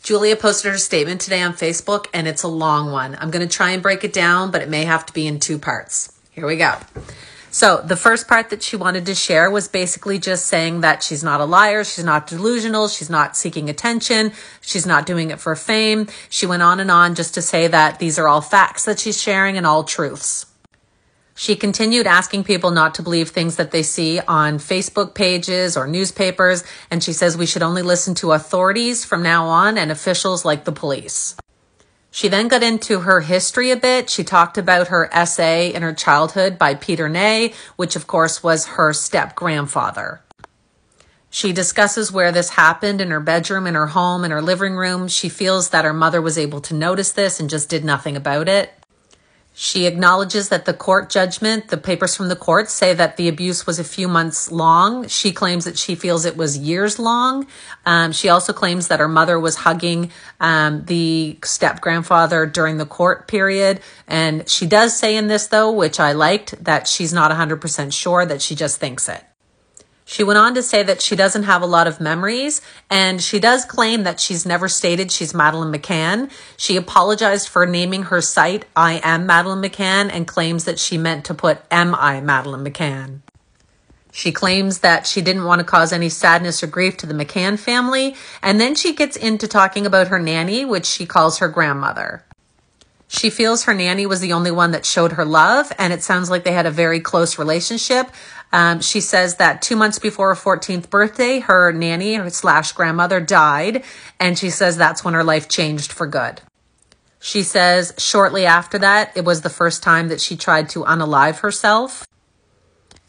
Julia posted her statement today on Facebook, and it's a long one. I'm going to try and break it down, but it may have to be in two parts. Here we go. So the first part that she wanted to share was basically just saying that she's not a liar, she's not delusional, she's not seeking attention, she's not doing it for fame. She went on just to say that these are all facts that she's sharing and all truths. She continued asking people not to believe things that they see on Facebook pages or newspapers, and she says we should only listen to authorities from now on and officials like the police. She then got into her history a bit. She talked about her essay in her childhood by Peter Ney, which of course was her step-grandfather. She discusses where this happened in her bedroom, in her home, in her living room. She feels that her mother was able to notice this and just did nothing about it. She acknowledges that the court judgment, the papers from the court say that the abuse was a few months long. She claims that she feels it was years long. She also claims that her mother was hugging the step-grandfather during the court period. And she does say in this, though, which I liked, that she's not 100% sure, that she just thinks it. She went on to say that she doesn't have a lot of memories, and she does claim that she's never stated she's Madeleine McCann. She apologized for naming her site I Am Madeleine McCann and claims that she meant to put Am I Madeleine McCann. She claims that she didn't want to cause any sadness or grief to the McCann family, and then she gets into talking about her nanny, which she calls her grandmother. She feels her nanny was the only one that showed her love, and it sounds like they had a very close relationship. She says that 2 months before her 14th birthday, her nanny / grandmother died, and she says that's when her life changed for good. She says shortly after that, it was the first time that she tried to unalive herself.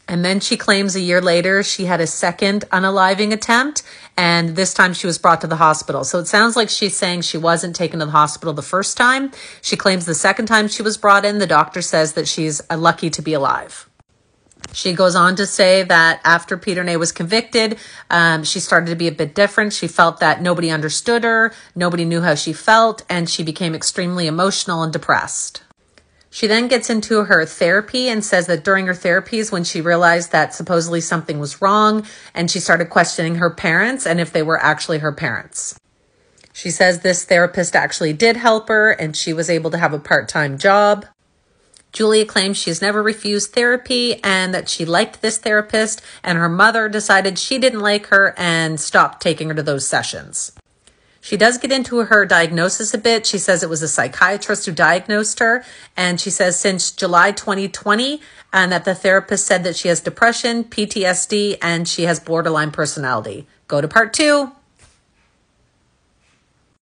And then she claims a year later she had a second unaliving attempt, and this time she was brought to the hospital. So it sounds like she's saying she wasn't taken to the hospital the first time. She claims the second time she was brought in, the doctor says that she's lucky to be alive. She goes on to say that after Peter Ney was convicted, she started to be a bit different. She felt that nobody understood her, nobody knew how she felt, and she became extremely emotional and depressed. She then gets into her therapy and says that during her therapies, when she realized that supposedly something was wrong, and she started questioning her parents and if they were actually her parents. She says this therapist actually did help her and she was able to have a part-time job. Julia claims she's never refused therapy and that she liked this therapist, and her mother decided she didn't like her and stopped taking her to those sessions. She does get into her diagnosis a bit. She says it was a psychiatrist who diagnosed her. And she says since July 2020, and that the therapist said that she has depression, PTSD, and she has borderline personality. Go to part 2.